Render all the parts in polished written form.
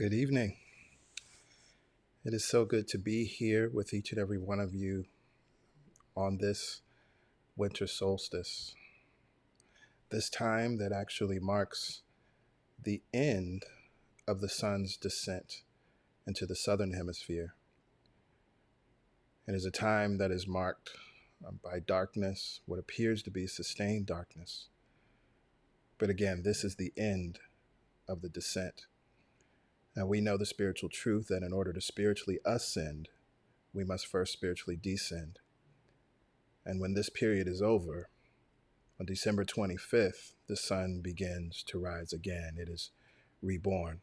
Good evening. It is so good to be here with each and every one of you on this winter solstice. This time that actually marks the end of the sun's descent into the southern hemisphere. It is a time that is marked by darkness, what appears to be sustained darkness. But again, this is the end of the descent. And we know the spiritual truth that in order to spiritually ascend, we must first spiritually descend. And when this period is over, on December 25th, the sun begins to rise again. It is reborn.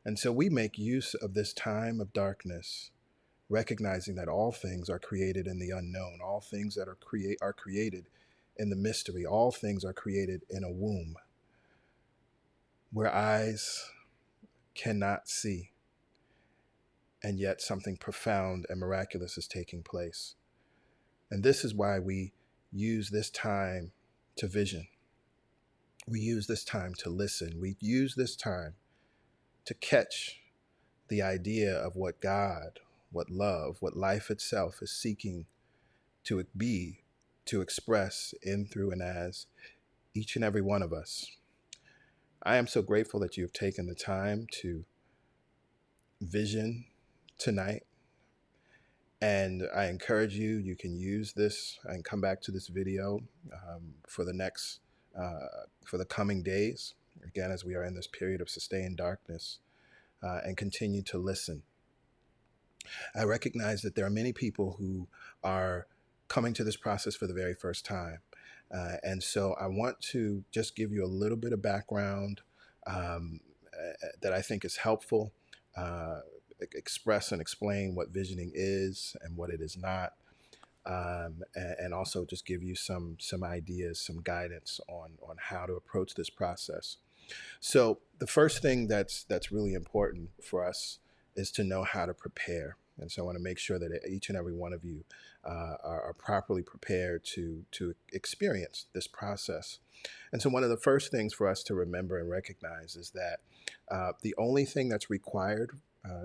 And so we make use of this time of darkness, recognizing that all things are created in the unknown. All things that are created in the mystery. All things are created in a womb where eyes cannot see. And yet something profound and miraculous is taking place. And this is why we use this time to vision. We use this time to listen. We use this time to catch the idea of what God, what love, what life itself is seeking to be, to express in, through, and as each and every one of us. I am so grateful that you've taken the time to vision tonight. And I encourage you, you can use this and come back to this video for the coming days, again, as we are in this period of sustained darkness, and continue to listen. I recognize that there are many people who are coming to this process for the very first time. And so I want to just give you a little bit of background that I think is helpful, express and explain what visioning is and what it is not. And also just give you some ideas, some guidance on how to approach this process. So the first thing that's really important for us is to know how to prepare. And so I want to make sure that each and every one of you are properly prepared to experience this process. And so one of the first things for us to remember and recognize is that the only thing that's required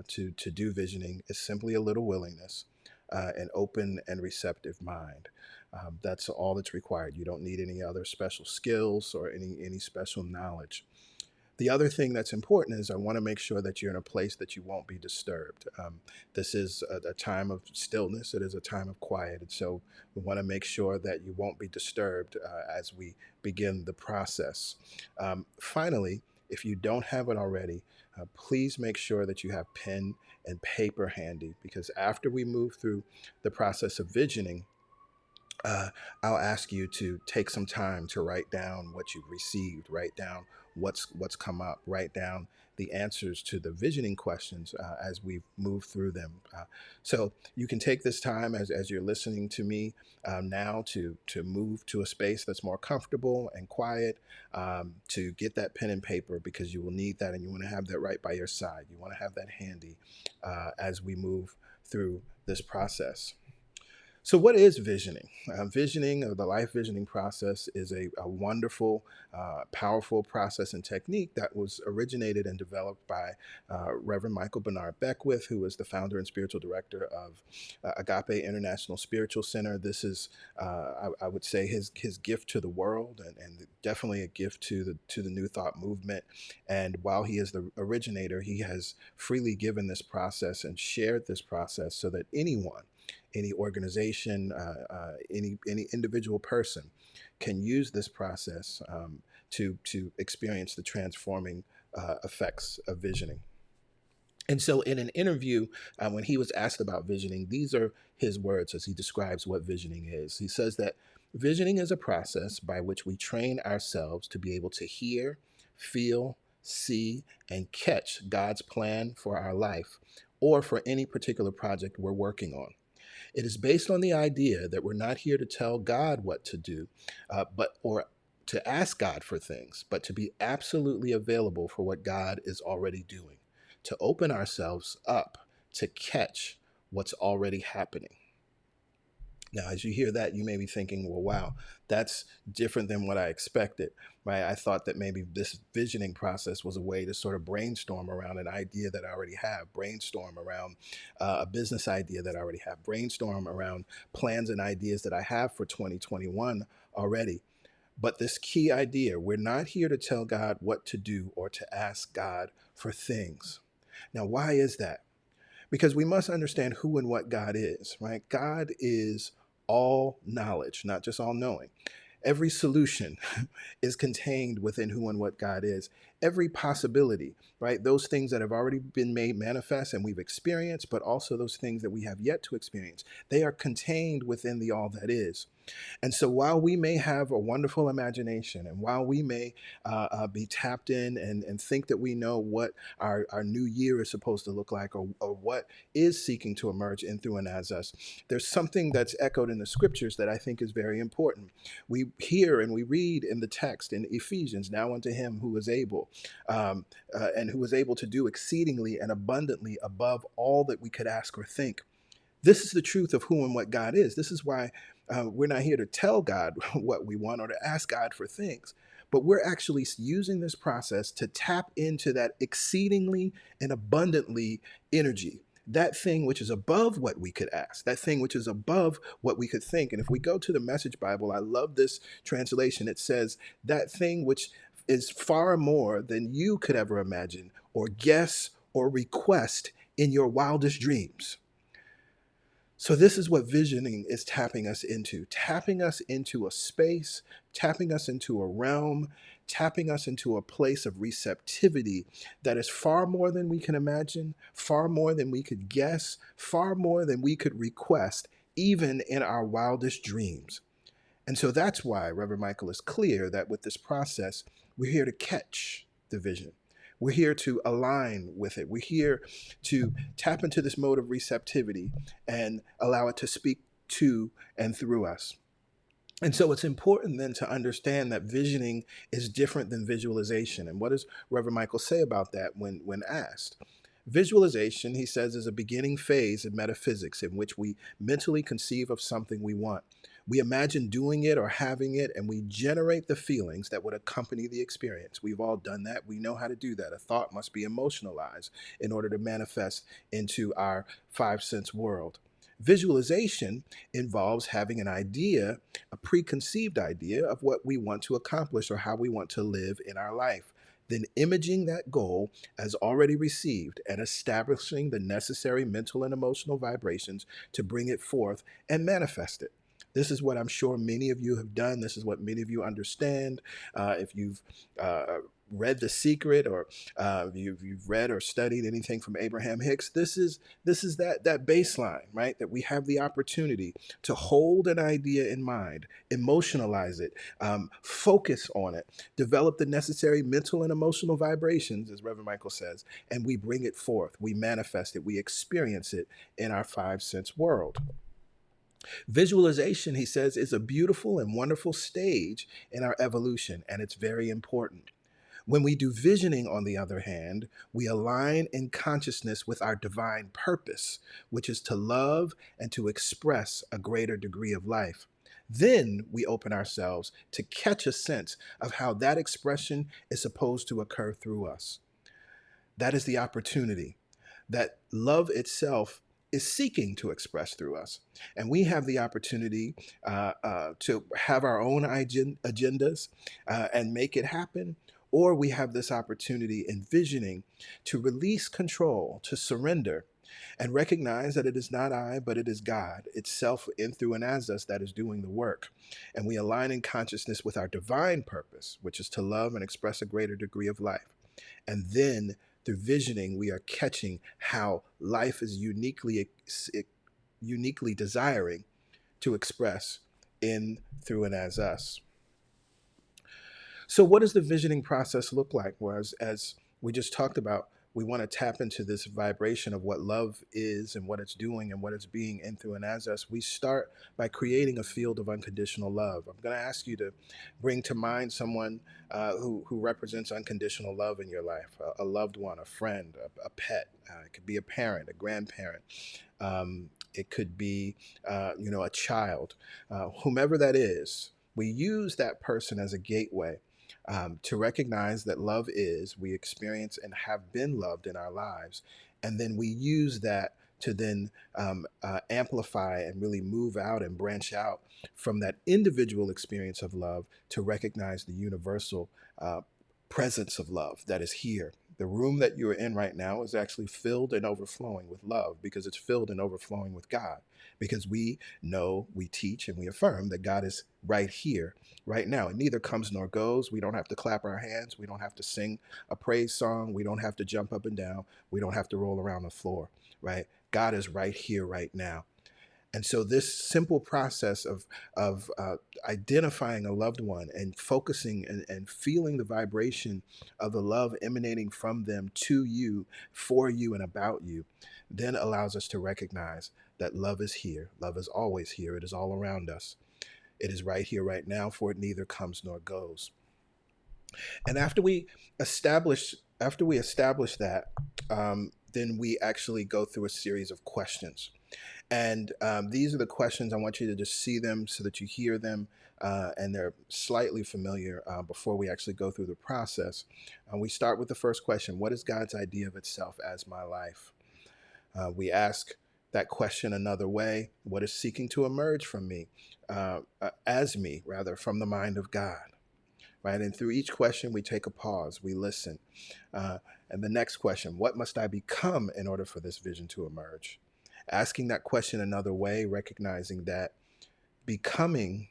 to do visioning is simply a little willingness, an open and receptive mind. That's all that's required. You don't need any other special skills or any special knowledge. The other thing that's important is I want to make sure that you're in a place that you won't be disturbed. This is a time of stillness. It is a time of quiet. And so we want to make sure that you won't be disturbed as we begin the process. Finally, if you don't have it already, please make sure that you have pen and paper handy, because after we move through the process of visioning, I'll ask you to take some time to write down what you've received, write down what's come up, write down the answers to the visioning questions as we move through them. So you can take this time as you're listening to me now to move to a space that's more comfortable and quiet, to get that pen and paper, because you will need that, and you want to have that right by your side. You want to have that handy as we move through this process. So what is visioning? Visioning, or the life visioning process, is a wonderful, powerful process and technique that was originated and developed by Reverend Michael Bernard Beckwith, who is the founder and spiritual director of Agape International Spiritual Center. This is, I would say, his gift to the world, and definitely a gift to the New Thought movement. And while he is the originator, he has freely given this process and shared this process so that anyone, any organization, any individual person can use this process to experience the transforming effects of visioning. And so in an interview, when he was asked about visioning, these are his words as he describes what visioning is. He says that visioning is a process by which we train ourselves to be able to hear, feel, see, and catch God's plan for our life or for any particular project we're working on. It is based on the idea that we're not here to tell God what to do, or to ask God for things, but to be absolutely available for what God is already doing, to open ourselves up to catch what's already happening. Now, as you hear that, you may be thinking, well, wow, that's different than what I expected, right? I thought that maybe this visioning process was a way to sort of brainstorm around an idea that I already have, brainstorm around a business idea that I already have, brainstorm around plans and ideas that I have for 2021 already. But this key idea, we're not here to tell God what to do or to ask God for things. Now, why is that? Because we must understand who and what God is, right? God is all knowledge, not just all knowing. Every solution is contained within who and what God is. Every possibility, right? Those things that have already been made manifest and we've experienced, but also those things that we have yet to experience, they are contained within the all that is. And so while we may have a wonderful imagination and while we may be tapped in and think that we know what our new year is supposed to look like or what is seeking to emerge in, through, and as us, there's something that's echoed in the scriptures that I think is very important. We hear and we read in the text in Ephesians, now unto him who is able and who is able to do exceedingly and abundantly above all that we could ask or think. This is the truth of who and what God is. This is why we're not here to tell God what we want or to ask God for things, but we're actually using this process to tap into that exceedingly and abundantly energy. That thing which is above what we could ask, that thing which is above what we could think. And if we go to the Message Bible, I love this translation. It says, that thing which is far more than you could ever imagine or guess or request in your wildest dreams. So this is what visioning is tapping us into a space, tapping us into a realm, tapping us into a place of receptivity that is far more than we can imagine, far more than we could guess, far more than we could request, even in our wildest dreams. And so that's why Reverend Michael is clear that with this process, we're here to catch the vision. We're here to align with it. We're here to tap into this mode of receptivity and allow it to speak to and through us. And so it's important then to understand that visioning is different than visualization. And what does Reverend Michael say about that when asked? Visualization, he says, is a beginning phase in metaphysics in which we mentally conceive of something we want. We imagine doing it or having it, and we generate the feelings that would accompany the experience. We've all done that. We know how to do that. A thought must be emotionalized in order to manifest into our five sense world. Visualization involves having an idea, a preconceived idea of what we want to accomplish or how we want to live in our life. Then imaging that goal as already received and establishing the necessary mental and emotional vibrations to bring it forth and manifest it. This is what I'm sure many of you have done. This is what many of you understand. If you've read The Secret or you've read or studied anything from Abraham Hicks, this is that baseline, right? That we have the opportunity to hold an idea in mind, emotionalize it, focus on it, develop the necessary mental and emotional vibrations, as Reverend Michael says, and we bring it forth, we manifest it, we experience it in our five sense world. Visualization, he says, is a beautiful and wonderful stage in our evolution, and it's very important. When we do visioning, on the other hand, we align in consciousness with our divine purpose, which is to love and to express a greater degree of life. Then we open ourselves to catch a sense of how that expression is supposed to occur through us. That is the opportunity that love itself is seeking to express through us. And we have the opportunity to have our own agendas and make it happen. Or we have this opportunity in visioning to release control, to surrender, and recognize that it is not I, but it is God itself in, through, and as us that is doing the work. And we align in consciousness with our divine purpose, which is to love and express a greater degree of life. And then through visioning, we are catching how life is uniquely desiring to express in, through, and as us. So what does the visioning process look like? Well, as we just talked about, we want to tap into this vibration of what love is and what it's doing and what it's being in, through, and as us. We start by creating a field of unconditional love. I'm going to ask you to bring to mind someone who represents unconditional love in your life, a loved one, a friend, a pet. It could be a parent, a grandparent, It could be, a child, whomever that is. We use that person as a gateway to recognize that love is, we experience and have been loved in our lives. And then we use that to then amplify and really move out and branch out from that individual experience of love to recognize the universal presence of love that is here. The room that you're in right now is actually filled and overflowing with love because it's filled and overflowing with God. Because we know, we teach, and we affirm that God is right here, right now. It neither comes nor goes. We don't have to clap our hands. We don't have to sing a praise song. We don't have to jump up and down. We don't have to roll around the floor, right? God is right here, right now. And so this simple process of identifying a loved one and focusing and feeling the vibration of the love emanating from them to you, for you, and about you, then allows us to recognize that love is here. Love is always here. It is all around us. It is right here, right now, for it neither comes nor goes. And after we establish that, then we actually go through a series of questions. And these are the questions. I want you to just see them so that you hear them, and they're slightly familiar before we actually go through the process. We start with the first question: what is God's idea of itself as my life? We ask that question another way: what is seeking to emerge from me, as me, rather, from the mind of God? Right? And through each question, we take a pause, we listen. And the next question: what must I become in order for this vision to emerge? Asking that question another way, recognizing that becoming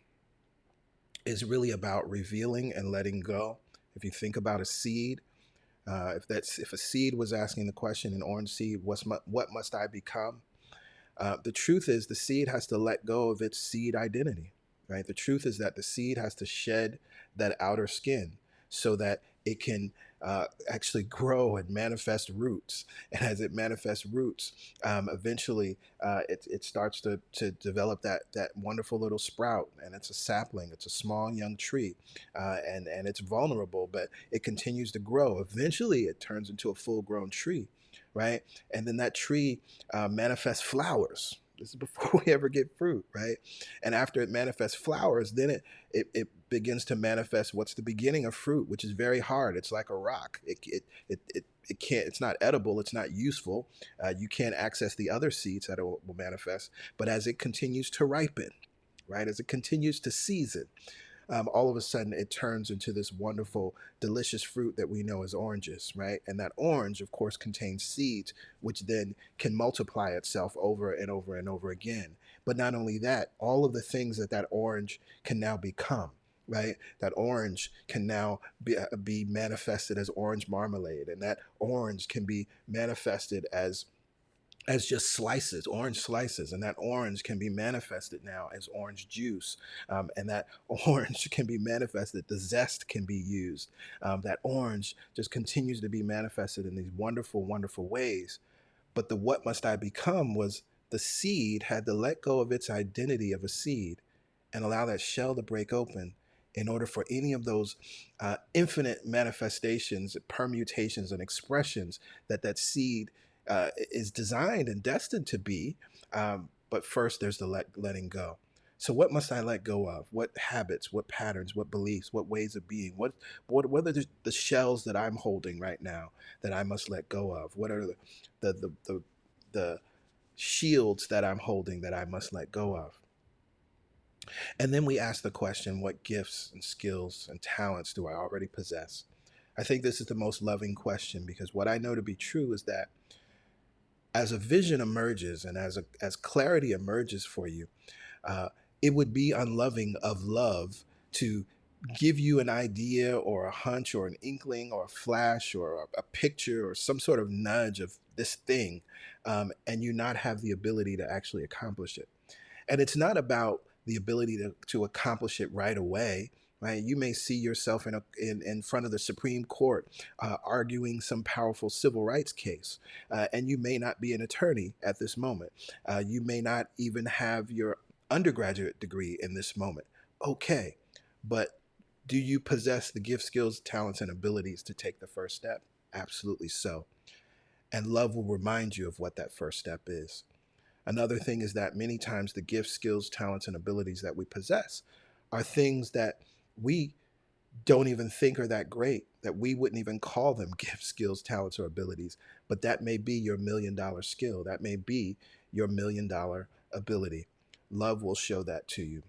is really about revealing and letting go. If you think about a seed, if a seed was asking the question, an orange seed, what must I become? The truth is, the seed has to let go of its seed identity, right? The truth is that the seed has to shed that outer skin so that it can actually grow and manifest roots. And as it manifests roots, eventually it starts to develop that wonderful little sprout. And it's a sapling, it's a small young tree, and it's vulnerable, but it continues to grow. Eventually, it turns into a full grown tree, right? And then that tree manifests flowers. This is before we ever get fruit, right? And after it manifests flowers, then it begins to manifest what's the beginning of fruit, which is very hard. It's like a rock. It can't. It's not edible. It's not useful. You can't access the other seeds that it will manifest. But as it continues to ripen, right, as it continues to season, all of a sudden it turns into this wonderful, delicious fruit that we know as oranges, right? And that orange, of course, contains seeds, which then can multiply itself over and over and over again. But not only that, all of the things that orange can now become, right? That orange can now be manifested as orange marmalade, and that orange can be manifested as just slices, orange slices, and that orange can be manifested now as orange juice, and that orange can be manifested, the zest can be used. That orange just continues to be manifested in these wonderful, wonderful ways. But the what must I become was the seed had to let go of its identity of a seed and allow that shell to break open in order for any of those infinite manifestations, permutations, and expressions that seed is designed and destined to be. But first, there's the letting go. So, what must I let go of? What habits, what patterns, what beliefs, what ways of being? What are the shells that I'm holding right now that I must let go of? What are the shields that I'm holding that I must let go of? And then we ask the question: what gifts and skills and talents do I already possess? I think this is the most loving question, because what I know to be true is that as a vision emerges and as clarity emerges for you, uh, it would be unloving of love to give you an idea or a hunch or an inkling or a flash or a picture or some sort of nudge of this thing, and you not have the ability to actually accomplish it. And it's not about the ability to accomplish it right away. Right? You may see yourself in front of the Supreme Court arguing some powerful civil rights case, and you may not be an attorney at this moment. You may not even have your undergraduate degree in this moment. Okay, but do you possess the gift, skills, talents, and abilities to take the first step? Absolutely so. And love will remind you of what that first step is. Another thing is that many times the gifts, skills, talents, and abilities that we possess are things that we don't even think are that great, that we wouldn't even call them gifts, skills, talents, or abilities. But that may be your $1,000,000 skill. That may be your $1,000,000 ability. Love will show that to you.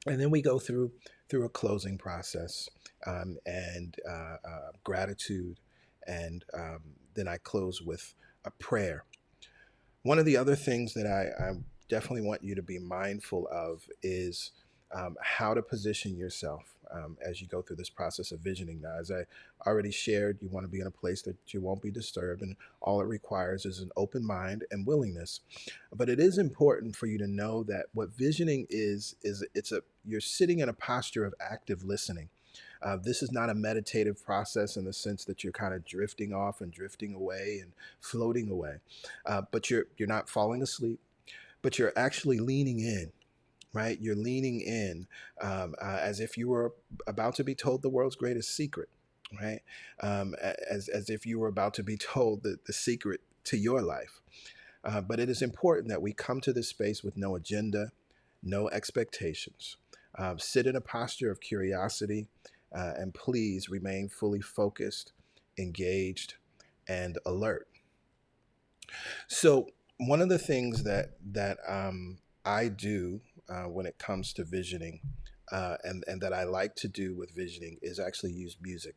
And then we go through a closing process, and gratitude, and then I close with a prayer. One of the other things that I definitely want you to be mindful of is how to position yourself as you go through this process of visioning. Now, as I already shared, you want to be in a place that you won't be disturbed, and all it requires is an open mind and willingness. But it is important for you to know that what visioning is you're sitting in a posture of active listening. This is not a meditative process in the sense that you're kind of drifting off and drifting away and floating away, but you're not falling asleep, but you're actually leaning in. Right, you're leaning in as if you were about to be told the world's greatest secret. Right, as if you were about to be told the secret to your life. But it is important that we come to this space with no agenda, no expectations. Sit in a posture of curiosity, and please remain fully focused, engaged, and alert. So one of the things that I do when it comes to visioning, and that I like to do with visioning, is actually use music,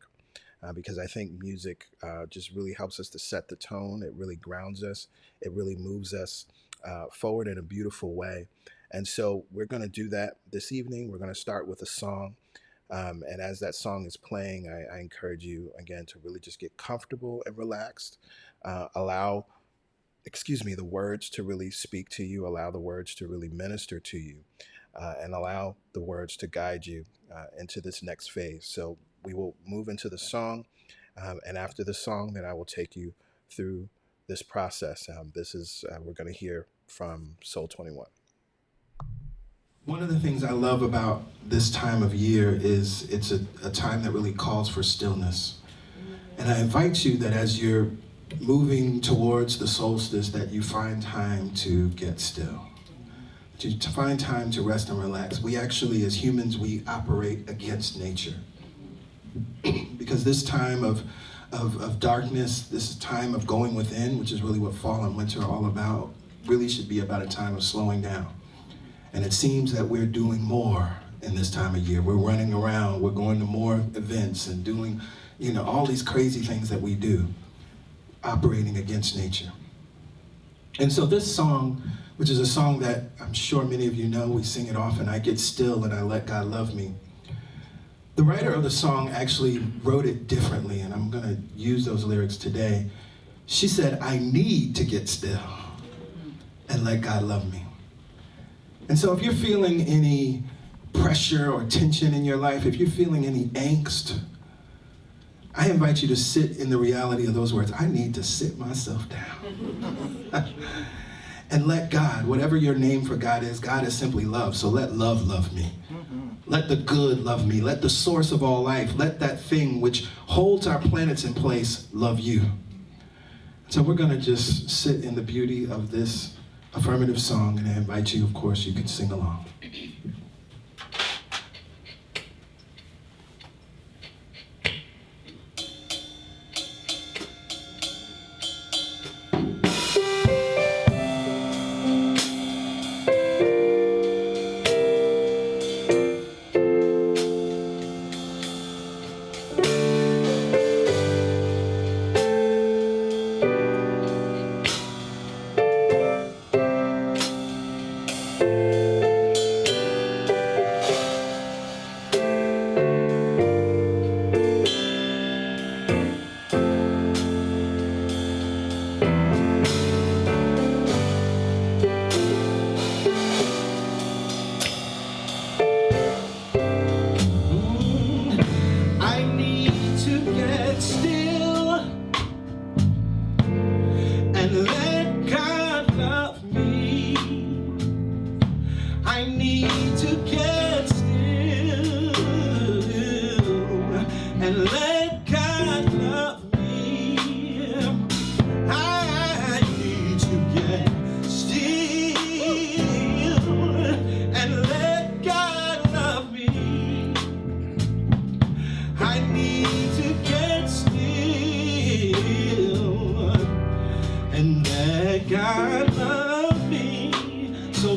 because I think music just really helps us to set the tone. It really grounds us. It really moves us forward in a beautiful way. And so we're going to do that this evening. We're going to start with a song. And as that song is playing, I encourage you, again, to really just get comfortable and relaxed. Allow the words to really speak to you, allow the words to really minister to you, and allow the words to guide you into this next phase. So we will move into the song, and after the song, then I will take you through this process. We're going to hear from Soul 21. One of the things I love about this time of year is it's a time that really calls for stillness. And I invite you that as you're moving towards the solstice, that you find time to get still, to find time to rest and relax. We actually, as humans, we operate against nature. Because this time of darkness, this time of going within, which is really what fall and winter are all about, really should be about a time of slowing down. And it seems that we're doing more in this time of year. We're running around, we're going to more events and doing, all these crazy things that we do, operating against nature. And so this song, which is a song that I'm sure many of you know, we sing it often, I Get Still and I Let God Love Me. The writer of the song actually wrote it differently, and I'm gonna use those lyrics today. She said, I need to get still and let God love me. And so if you're feeling any pressure or tension in your life, if you're feeling any angst, I invite you to sit in the reality of those words. I need to sit myself down and let God, whatever your name for God is simply love. So let love love me. Let the good love me. Let the source of all life, let that thing which holds our planets in place love you. So we're going to just sit in the beauty of this affirmative song, and I invite you, of course, you can sing along. Still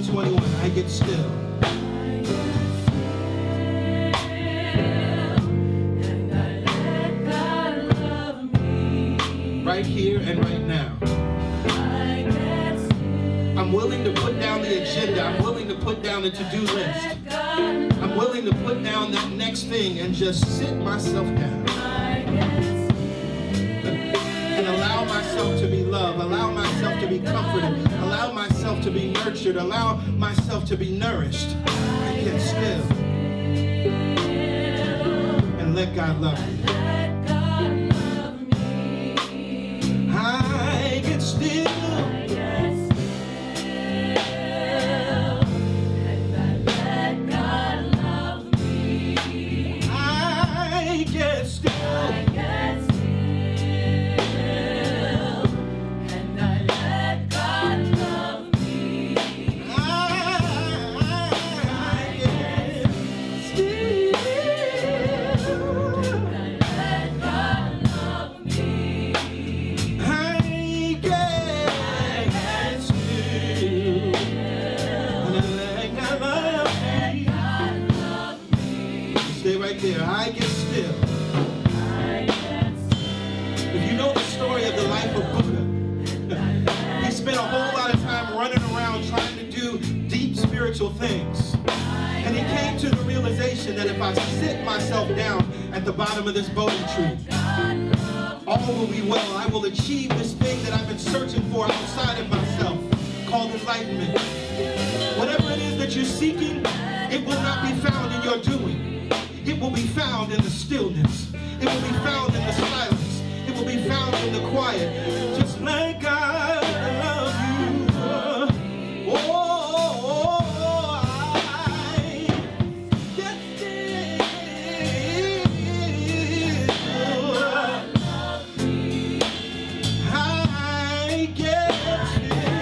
Psalm 21, I get still. Right here and right now. I'm willing to put down the agenda. I'm willing to put down the to-do list. I'm willing to put down that next thing and just sit myself down. And allow myself to be loved. Allow myself to be comforted. Allow myself to be nurtured. Allow myself to be nourished. I get still. And let God love me. I get still. I get still. If you know the story of the life of Buddha, he spent a whole lot of time running around trying to do deep spiritual things. And he came to the realization that if I sit myself down at the bottom of this Bodhi tree, all will be well. I will achieve this thing that I've been searching for outside of myself, called enlightenment. Whatever it is that you're seeking, it will not be found in your doing. It will be found in the stillness. It will be found in the silence. It will be found in the quiet. Just like I love you. Oh, I get still. I get still.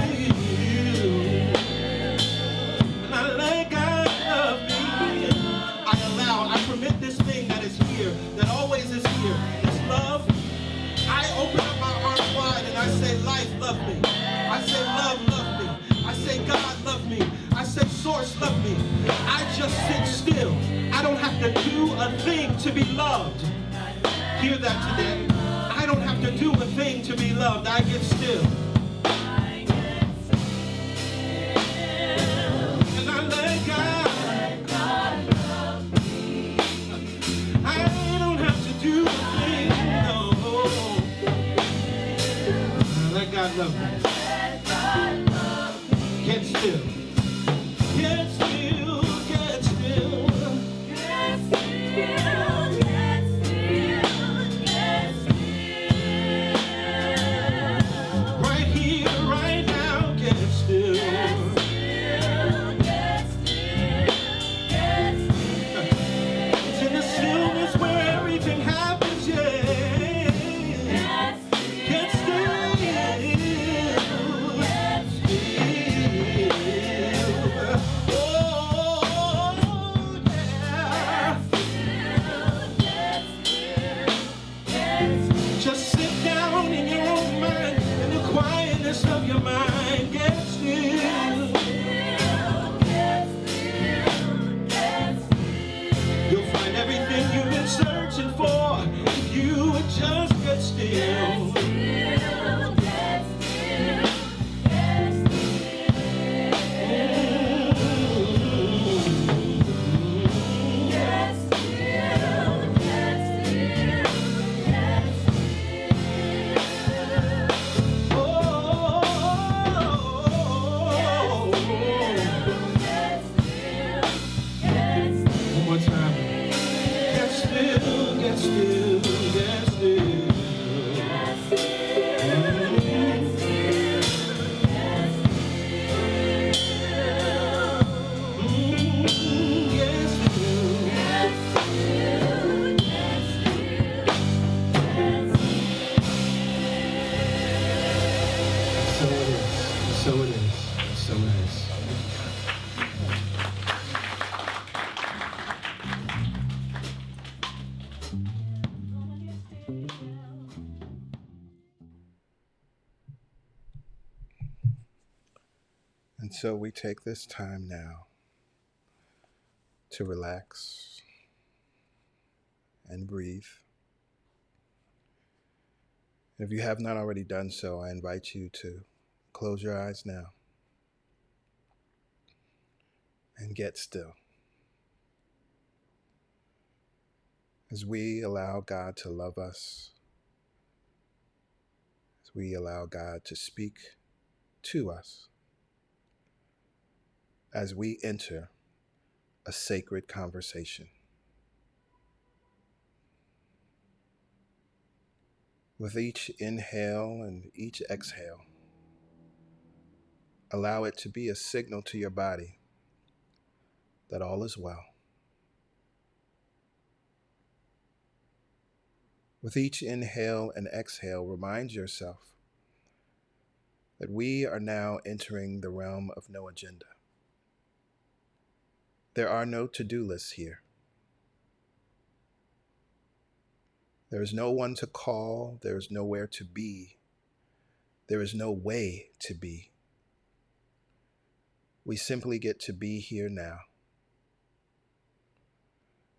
And I like I love me. I permit this thing that is here, that always is here, this love. I open up my arms wide and I say, life, love me. I say, love, love me. I say, God, love me. I say, source, love me. I just sit still. I don't have to do a thing to be loved. Hear that today. I don't have to do a thing to be loved. I get still. And I let God. God love me. Get still. Get still. Get still. Get still. Get still. Get still. Right here, right now. Get still. Get still. Get still. Get still. It's in the stillness where everything happens. Yeah. Get still. And so we take this time now to relax and breathe. If you have not already done so, I invite you to close your eyes now and get still. As we allow God to love us, as we allow God to speak to us, as we enter a sacred conversation. With each inhale and each exhale, allow it to be a signal to your body that all is well. With each inhale and exhale, remind yourself that we are now entering the realm of no agenda. There are no to-do lists here. There is no one to call. There is nowhere to be. There is no way to be. We simply get to be here now.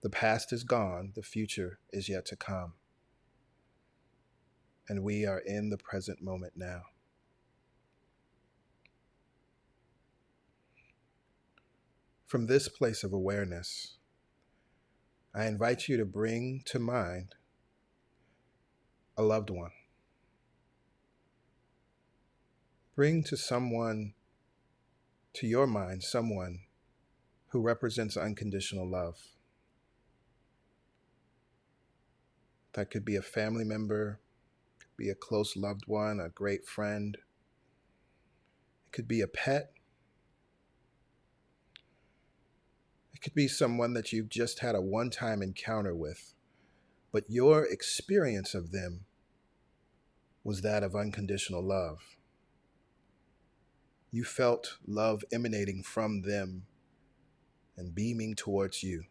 The past is gone. The future is yet to come. And we are in the present moment now. From this place of awareness, I invite you to bring to mind a loved one. Bring to your mind, someone who represents unconditional love. That could be a family member, could be a close loved one, a great friend. It could be a pet. It could be someone that you've just had a one-time encounter with, but your experience of them was that of unconditional love. You felt love emanating from them and beaming towards you.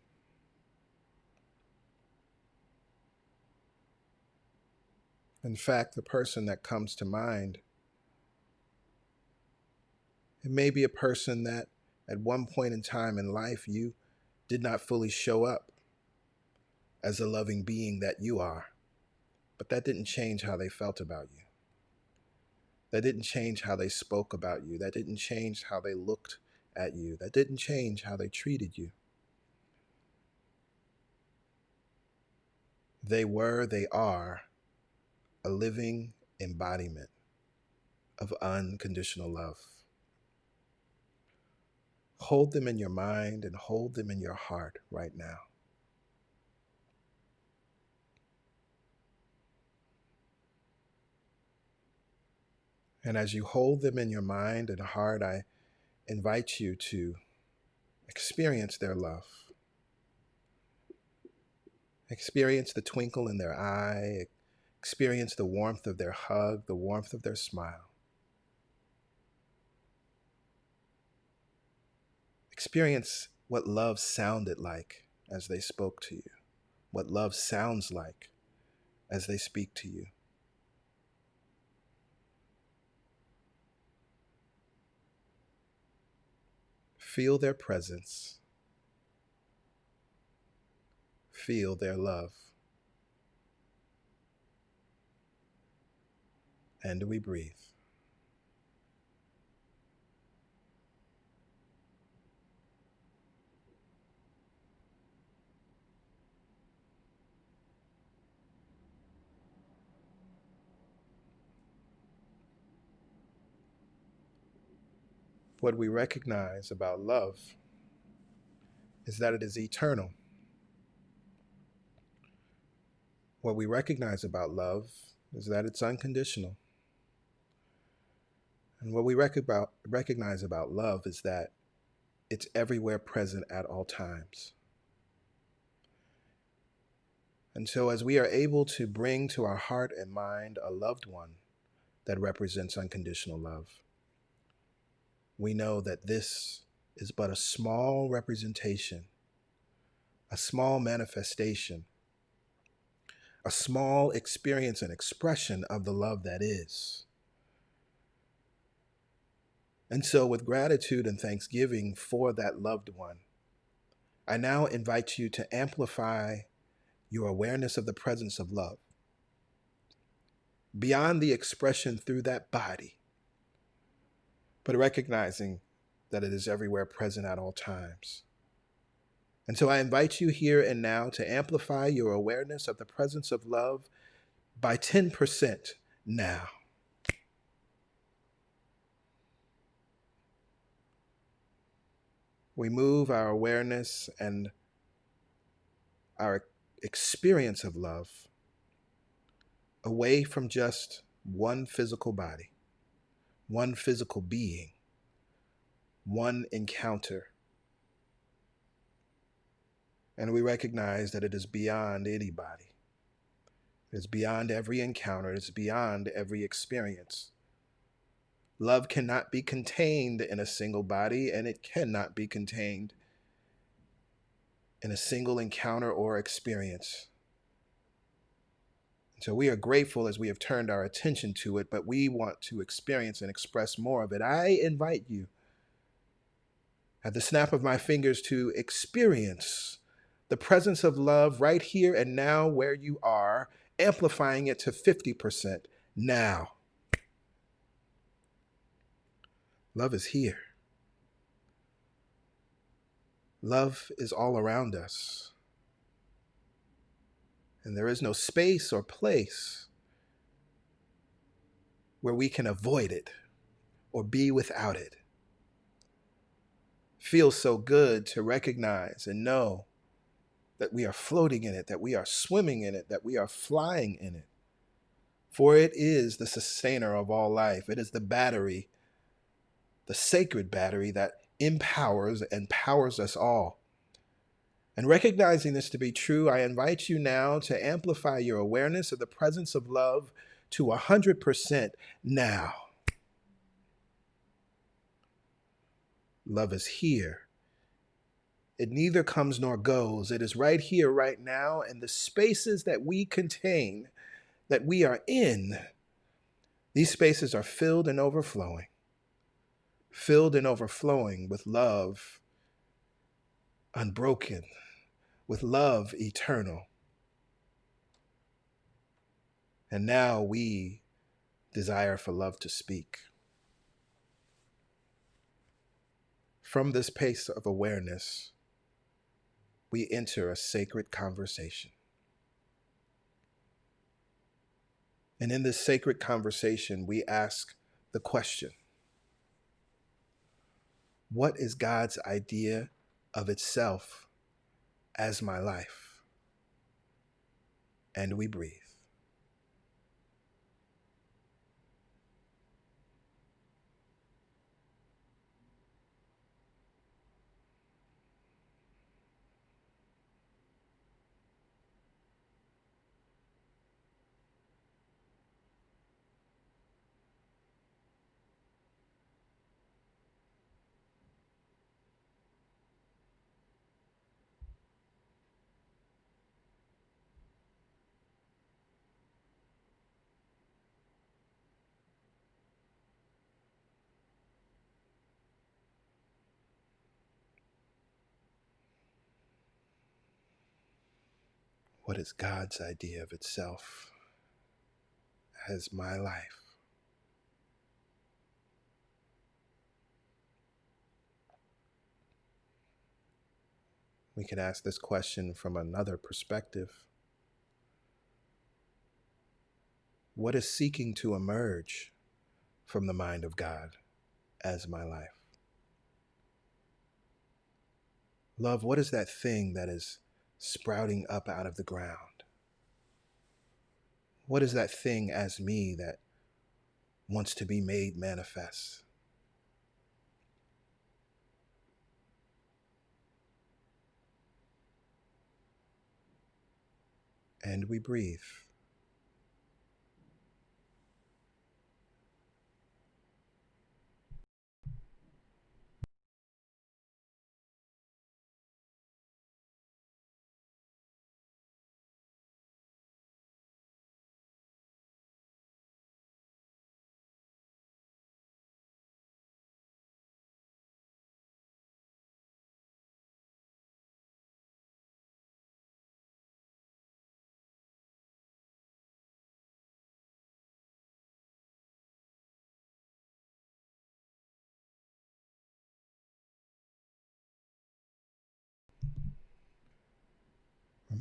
In fact, the person that comes to mind, it may be a person that at one point in time in life you did not fully show up as a loving being that you are, but that didn't change how they felt about you. That didn't change how they spoke about you. That didn't change how they looked at you. That didn't change how they treated you. They are a living embodiment of unconditional love. Hold them in your mind and hold them in your heart right now. And as you hold them in your mind and heart, I invite you to experience their love. Experience the twinkle in their eye. Experience the warmth of their hug, the warmth of their smile. Experience what love sounded like as they spoke to you, what love sounds like as they speak to you. Feel their presence. Feel their love. And we breathe. What we recognize about love is that it is eternal. What we recognize about love is that it's unconditional. And what we recognize about love is that it's everywhere present at all times. And so as we are able to bring to our heart and mind a loved one that represents unconditional love, we know that this is but a small representation, a small manifestation, a small experience and expression of the love that is. And so as we are able to bring to our heart and mind a loved one that represents unconditional love, we know that this is but a small representation, a small experience and expression of the love that is. And so as we are able to bring to our heart and mind a loved one that represents unconditional love, we know that this is but a small representation, a small experience and expression of the love that is. And so, with gratitude and thanksgiving for that loved one, I now invite you to amplify your awareness of the presence of love beyond the expression through that body, but recognizing that it is everywhere present at all times. And so I invite you here and now to amplify your awareness of the presence of love by 10% now. We move our awareness and our experience of love away from just one physical body, one physical being, one encounter. And we recognize that it is beyond anybody. It is beyond every encounter. It is beyond every experience. Love cannot be contained in a single body, and it cannot be contained in a single encounter or experience. So we are grateful as we have turned our attention to it, but we want to experience and express more of it. I invite you at the snap of my fingers to experience the presence of love right here and now where you are, amplifying it to 50% now. Love is here. Love is all around us. And there is no space or place where we can avoid it or be without it. Feels so good to recognize and know that we are floating in it, that we are swimming in it, that we are flying in it. For it is the sustainer of all life. It is the battery, the sacred battery that empowers and powers us all. And recognizing this to be true, I invite you now to amplify your awareness of the presence of love to 100% now. Love is here. It neither comes nor goes. It is right here, right now, and the spaces that we contain, that we are in, these spaces are filled and overflowing with love unbroken, with love eternal. And now we desire for love to speak. From this place of awareness, we enter a sacred conversation. And in this sacred conversation, we ask the question, what is God's idea of itself as my life? And we breathe. What is God's idea of itself as my life? We can ask this question from another perspective. What is seeking to emerge from the mind of God as my life? Love, what is that thing that is sprouting up out of the ground? What is that thing as me that wants to be made manifest? And we breathe.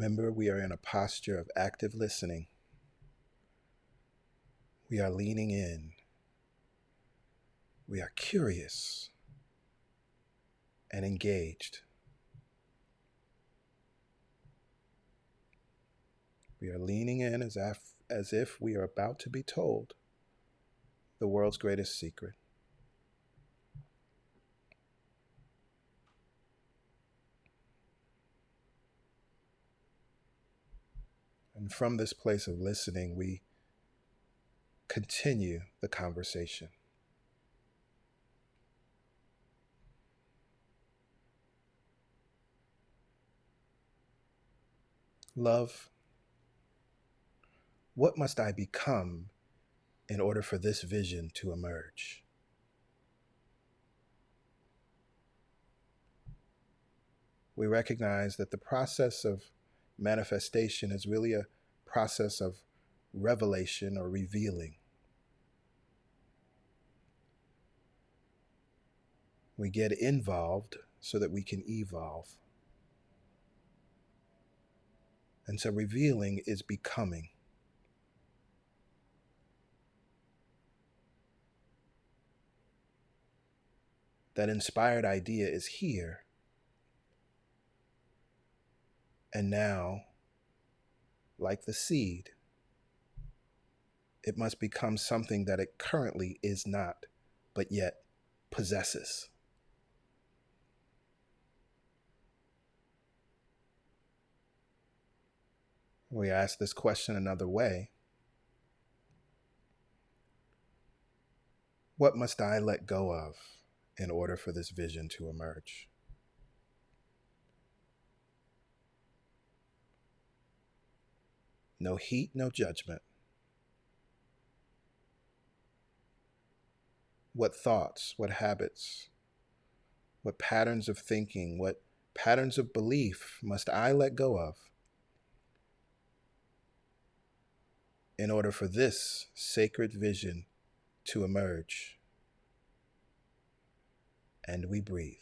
Remember, we are in a posture of active listening. We are leaning in. We are curious and engaged. We are leaning in as if we are about to be told the world's greatest secret. And from this place of listening, we continue the conversation. Love, what must I become in order for this vision to emerge? We recognize that the process of manifestation is really a process of revelation or revealing. We get involved so that we can evolve. And so revealing is becoming. That inspired idea is here. And now, like the seed, it must become something that it currently is not, but yet possesses. We ask this question another way. What must I let go of in order for this vision to emerge? No heat, no judgment. What thoughts, what habits, what patterns of thinking, what patterns of belief must I let go of in order for this sacred vision to emerge? And we breathe.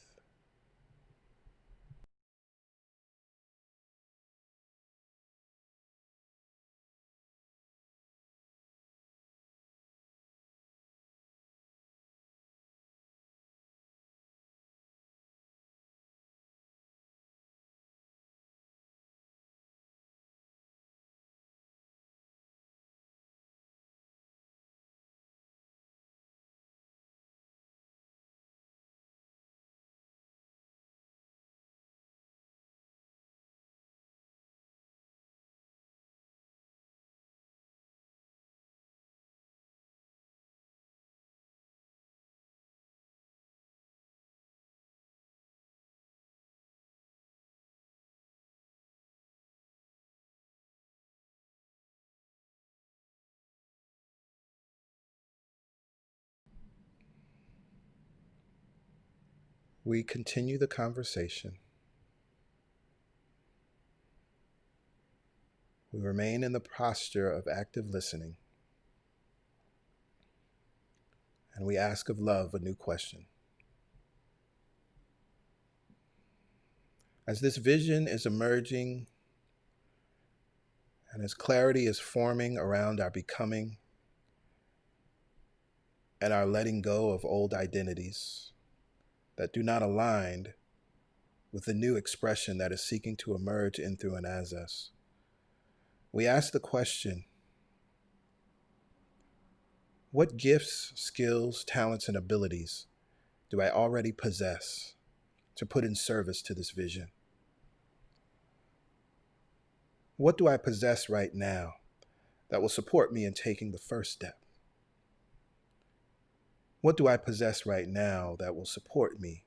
We continue the conversation. We remain in the posture of active listening. And we ask of love a new question. As this vision is emerging and as clarity is forming around our becoming and our letting go of old identities that do not align with the new expression that is seeking to emerge in, through, and as us, we ask the question, what gifts, skills, talents, and abilities do I already possess to put in service to this vision? What do I possess right now that will support me in taking the first step? What do I possess right now that will support me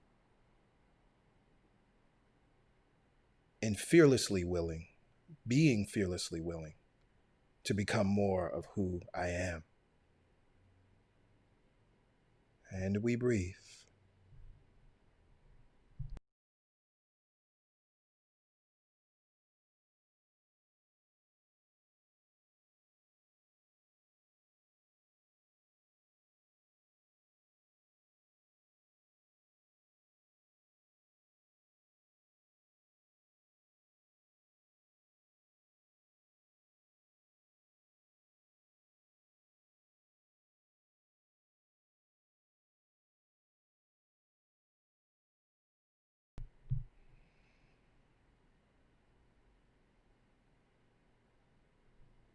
in being fearlessly willing to become more of who I am? And we breathe.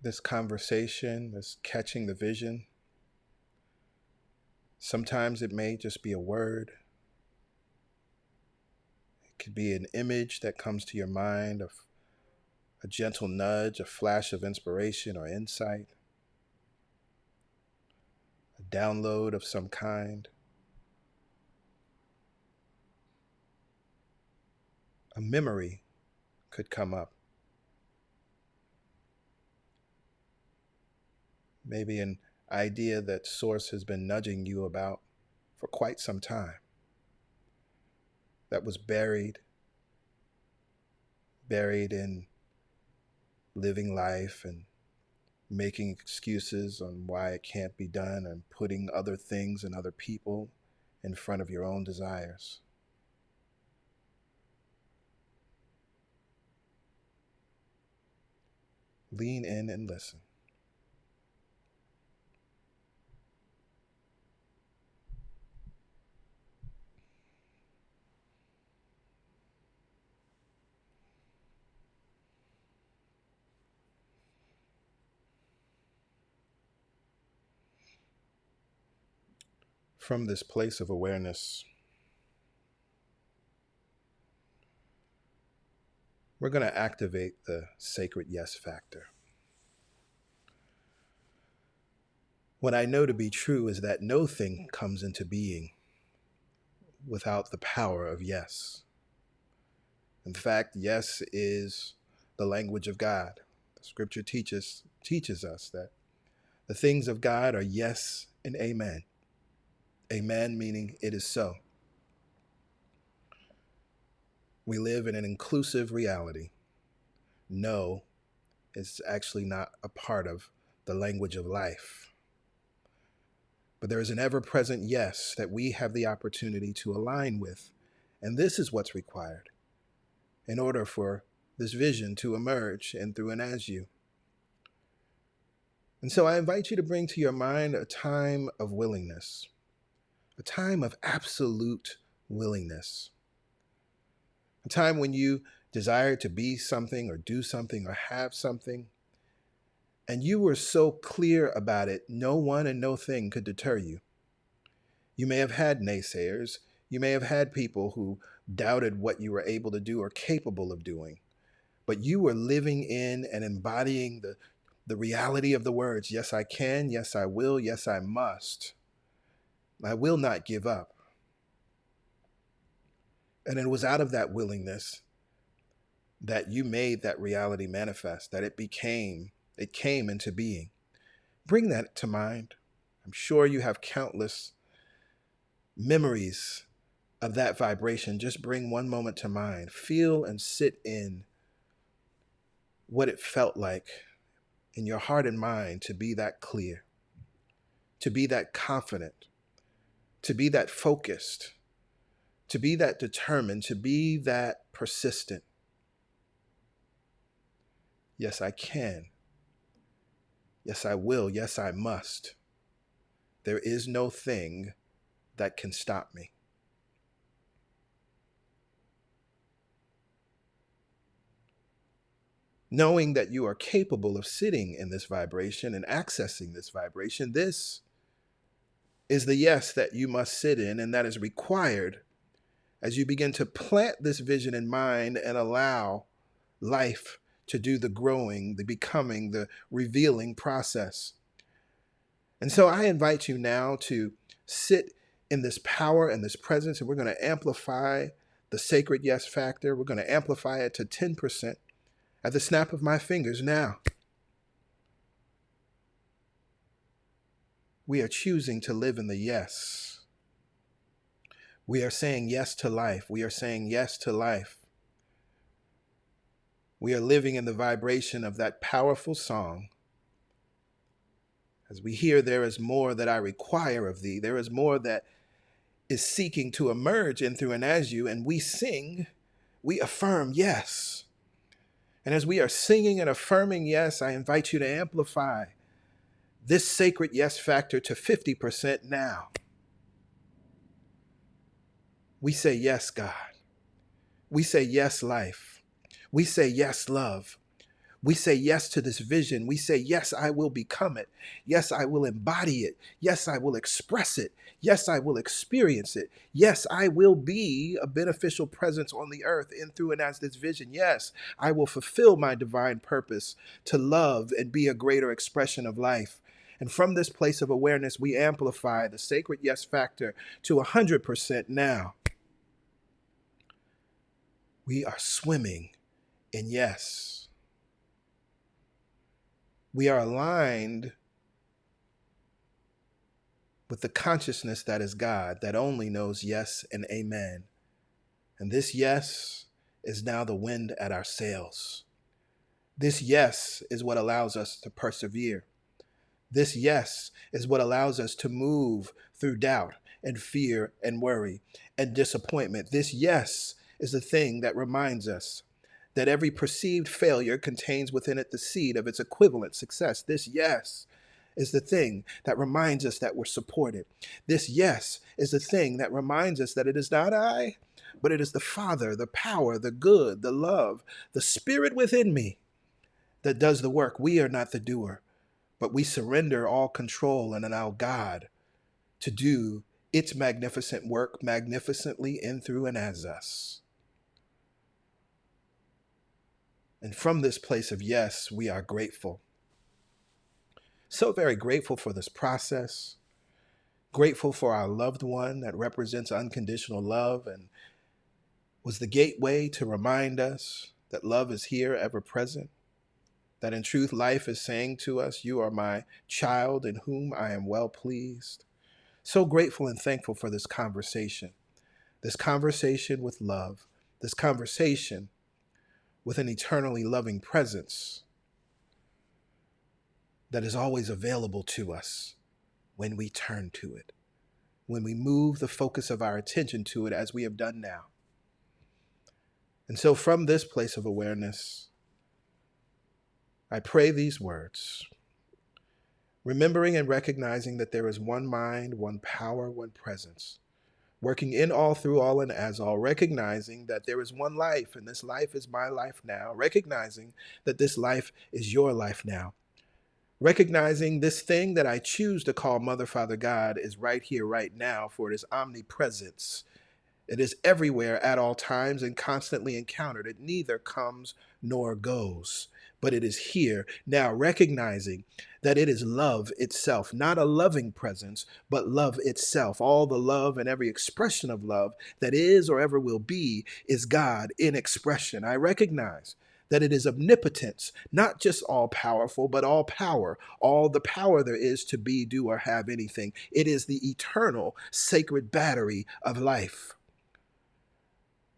this conversation, this catching the vision. Sometimes it may just be a word. It could be an image that comes to your mind, of a gentle nudge, a flash of inspiration or insight, a download of some kind. A memory could come up. Maybe an idea that Source has been nudging you about for quite some time, that was buried in living life and making excuses on why it can't be done and putting other things and other people in front of your own desires. Lean in and listen. From this place of awareness, we're going to activate the sacred yes factor. What I know to be true is that no thing comes into being without the power of yes. In fact, yes is the language of God. The scripture teaches us that the things of God are yes and amen. Amen meaning it is so. We live in an inclusive reality. No is actually not a part of the language of life. But there is an ever-present yes that we have the opportunity to align with. And this is what's required in order for this vision to emerge in, through, and as you. And so I invite you to bring to your mind a time of willingness, a time of absolute willingness, a time when you desire to be something or do something or have something, and you were so clear about it, no one and no thing could deter you. You may have had naysayers. You may have had people who doubted what you were able to do or capable of doing. But you were living in and embodying the reality of the words. Yes, I can. Yes, I will. Yes, I must. I will not give up. And it was out of that willingness that you made that reality manifest, that it came into being. Bring that to mind. I'm sure you have countless memories of that vibration. Just bring one moment to mind. Feel and sit in what it felt like in your heart and mind to be that clear, to be that confident, to be that focused, to be that determined, to be that persistent. Yes, I can. Yes, I will. Yes, I must. There is no thing that can stop me. Knowing that you are capable of sitting in this vibration and accessing this vibration, this is the yes that you must sit in, and that is required as you begin to plant this vision in mind and allow life to do the growing, the becoming, the revealing process. And so I invite you now to sit in this power and this presence, and we're going to amplify the sacred yes factor. We're going to amplify it to 10% at the snap of my fingers now. We are choosing to live in the yes. We are saying yes to life. We are saying yes to life. We are living in the vibration of that powerful song. As we hear, there is more that I require of thee. There is more that is seeking to emerge in, through, and as you. And we sing, we affirm yes. And as we are singing and affirming yes, I invite you to amplify this sacred yes factor to 50% now. We say yes, God. We say yes, life. We say yes, love. We say yes to this vision. We say, yes, I will become it. Yes, I will embody it. Yes, I will express it. Yes, I will experience it. Yes, I will be a beneficial presence on the earth in, through, and as this vision. Yes, I will fulfill my divine purpose to love and be a greater expression of life. And from this place of awareness, we amplify the sacred yes factor to 100% now. We are swimming in yes. We are aligned with the consciousness that is God, that only knows yes and amen. And this yes is now the wind at our sails. This yes is what allows us to persevere. This yes is what allows us to move through doubt and fear and worry and disappointment. This yes is the thing that reminds us that every perceived failure contains within it the seed of its equivalent success. This yes is the thing that reminds us that we're supported. This yes is the thing that reminds us that it is not I, but it is the Father, the power, the good, the love, the Spirit within me that does the work. We are not the doer, but we surrender all control and allow God to do its magnificent work magnificently in, through, and as us. And from this place of yes, we are grateful. So very grateful for this process. Grateful for our loved one that represents unconditional love and was the gateway to remind us that love is here, ever present. That in truth, life is saying to us, you are my child in whom I am well pleased. So grateful and thankful for this conversation with love, this conversation with an eternally loving presence that is always available to us when we turn to it, when we move the focus of our attention to it as we have done now. And so from this place of awareness, I pray these words, remembering and recognizing that there is one mind, one power, one presence, working in all, through all, and as all, recognizing that there is one life, and this life is my life now, recognizing that this life is your life now, recognizing this thing that I choose to call Mother, Father, God is right here, right now, for it is omnipresence. It is everywhere at all times and constantly encountered. It neither comes nor goes, but it is here now, recognizing that it is love itself, not a loving presence, but love itself. All the love and every expression of love that is or ever will be is God in expression. I recognize that it is omnipotence, not just all powerful, but all power, all the power there is to be, do, or have anything. It is the eternal sacred battery of life.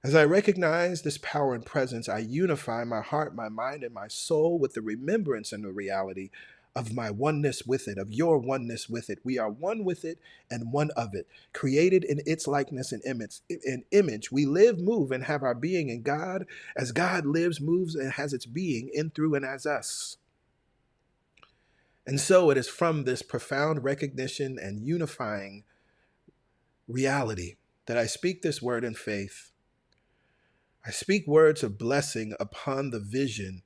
As I recognize this power and presence, I unify my heart, my mind, and my soul with the remembrance and the reality of my oneness with it, of your oneness with it. We are one with it and one of it, created in its likeness and image. We live, move, and have our being in God, as God lives, moves, and has its being in, through, and as us. And so it is from this profound recognition and unifying reality that I speak this word in faith. I speak words of blessing upon the vision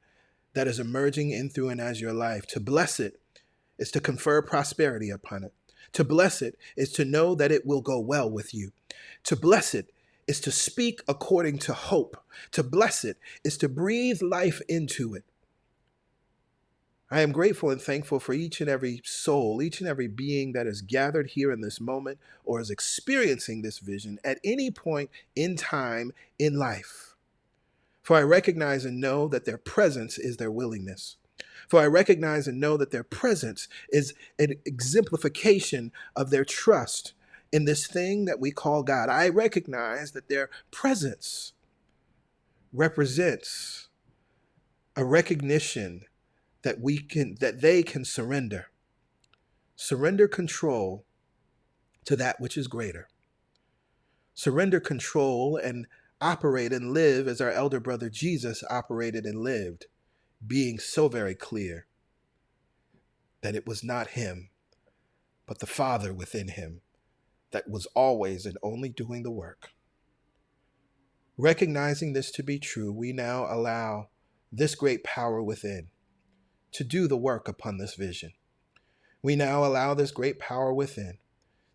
that is emerging in, through, and as your life. To bless it is to confer prosperity upon it. To bless it is to know that it will go well with you. To bless it is to speak according to hope. To bless it is to breathe life into it. I am grateful and thankful for each and every soul, each and every being that is gathered here in this moment or is experiencing this vision at any point in time in life. For I recognize and know that their presence is their willingness. For I recognize and know that their presence is an exemplification of their trust in this thing that we call God. I recognize that their presence represents a recognition that they can surrender control to that which is greater, surrender control and operate and live as our elder brother Jesus operated and lived, being so very clear that it was not him, but the Father within him that was always and only doing the work. Recognizing this to be true, we now allow this great power within to do the work upon this vision. We now allow this great power within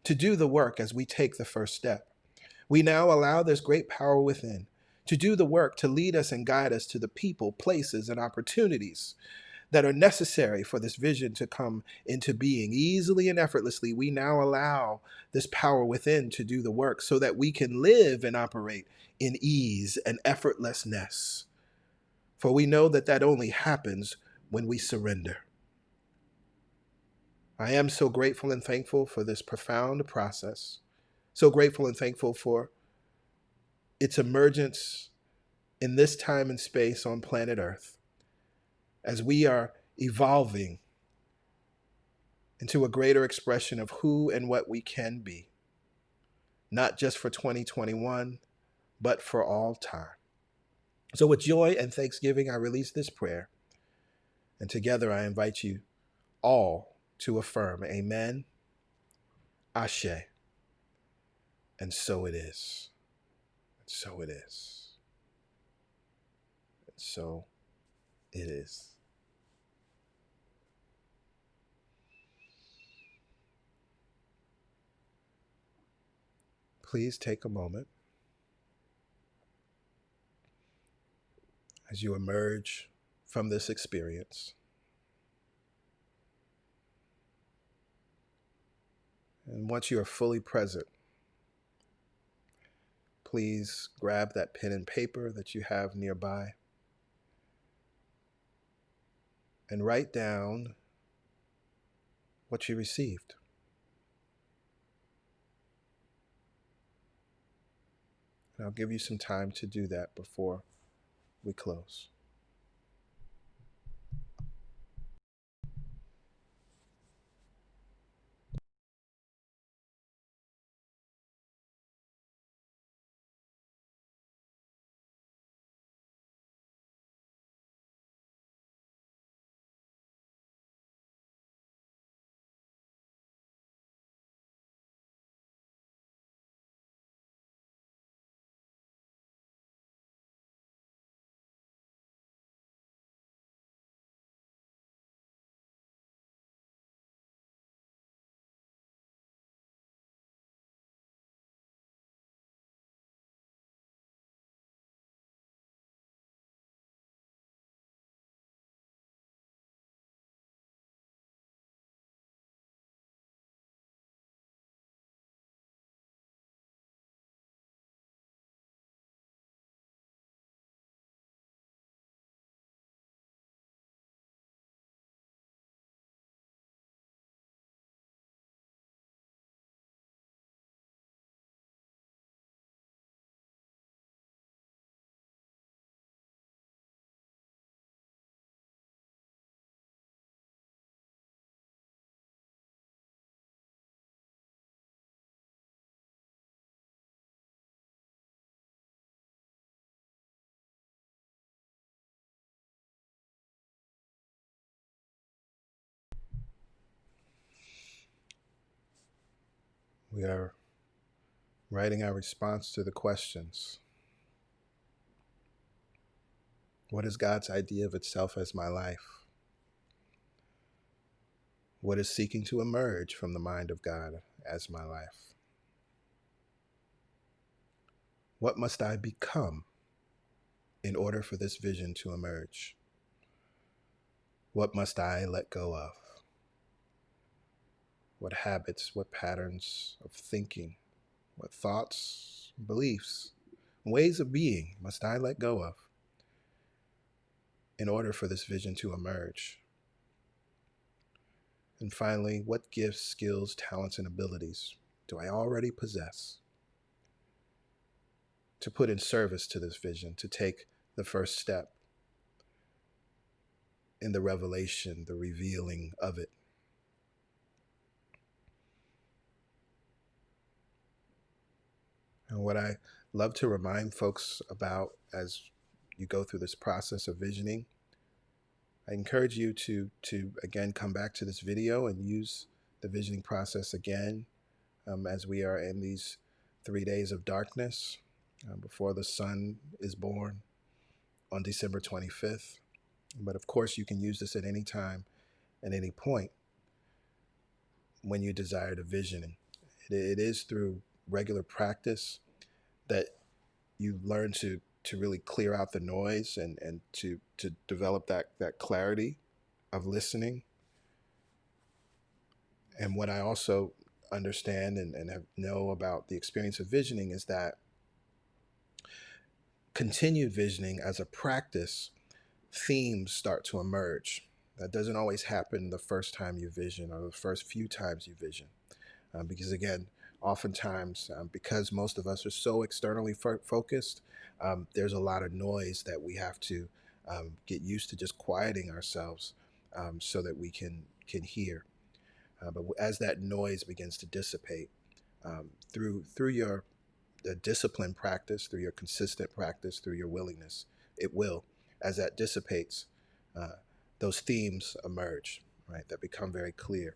to do the work as we take the first step. We now allow this great power within to do the work to lead us and guide us to the people, places, and opportunities that are necessary for this vision to come into being easily and effortlessly. We now allow this power within to do the work so that we can live and operate in ease and effortlessness. For we know that that only happens when we surrender. I am so grateful and thankful for this profound process. So grateful and thankful for its emergence in this time and space on planet Earth as we are evolving into a greater expression of who and what we can be, not just for 2021, but for all time. So with joy and thanksgiving, I release this prayer, and together I invite you all to affirm, amen, ashe, and so it is, and so it is, and so it is. Please take a moment as you emerge from this experience. And once you are fully present, please grab that pen and paper that you have nearby and write down what you received. And I'll give you some time to do that before we close. We are writing our response to the questions. What is God's idea of itself as my life? What is seeking to emerge from the mind of God as my life? What must I become in order for this vision to emerge? What must I let go of? What habits, what patterns of thinking, what thoughts, beliefs, ways of being must I let go of in order for this vision to emerge? And finally, what gifts, skills, talents, and abilities do I already possess to put in service to this vision, to take the first step in the revelation, the revealing of it? And what I love to remind folks about as you go through this process of visioning, I encourage you to again come back to this video and use the visioning process again as we are in these 3 days of darkness before the sun is born on December 25th. But of course, you can use this at any time, at any point when you desire to vision. It is through regular practice that you learn to really clear out the noise and to develop that clarity of listening. And what I also understand and know about the experience of visioning is that continued visioning as a practice, themes start to emerge. That doesn't always happen the first time you vision or the first few times you vision. Because again, oftentimes, because most of us are so externally focused, there's a lot of noise that we have to get used to just quieting ourselves so that we can hear. But as that noise begins to dissipate through your disciplined practice, through your consistent practice, through your willingness, it will. As that dissipates, uh, those themes emerge, right? That become very clear.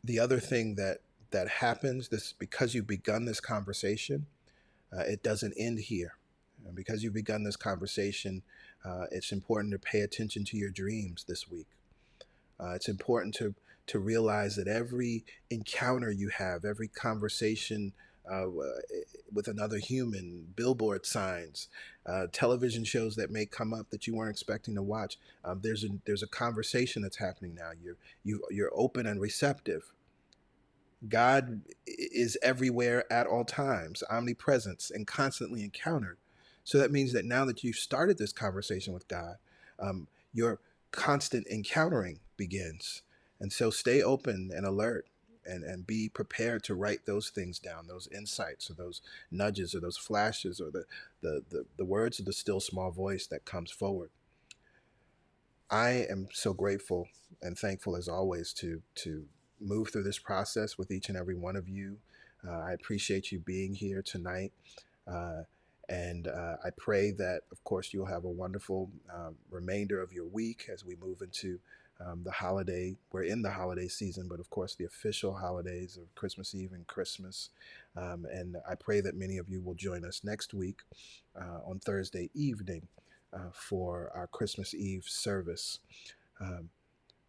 The other thing that happens, this because you've begun this conversation, it doesn't end here. And because you've begun this conversation, it's important to pay attention to your dreams this week. It's important to realize that every encounter you have, every conversation with another human, billboard signs, television shows that may come up that you weren't expecting to watch. There's a conversation that's happening now. You're open and receptive. God is everywhere at all times, omnipresence, and constantly encountered. So that means that now that you've started this conversation with God, your constant encountering begins. And so stay open and alert and be prepared to write those things down, those insights or those nudges or those flashes or the words of the still small voice that comes forward. I am so grateful and thankful as always to move through this process with each and every one of you. I appreciate you being here tonight. Uh, and I pray that, of course, you'll have a wonderful remainder of your week as we move into the holiday. We're in the holiday season, but of course, the official holidays of Christmas Eve and Christmas. And I pray that many of you will join us next week on Thursday evening for our Christmas Eve service. Um,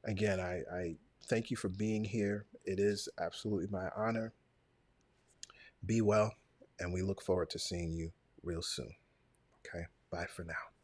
Again, I thank you for being here. It is absolutely my honor. Be well, and we look forward to seeing you real soon. Okay, bye for now.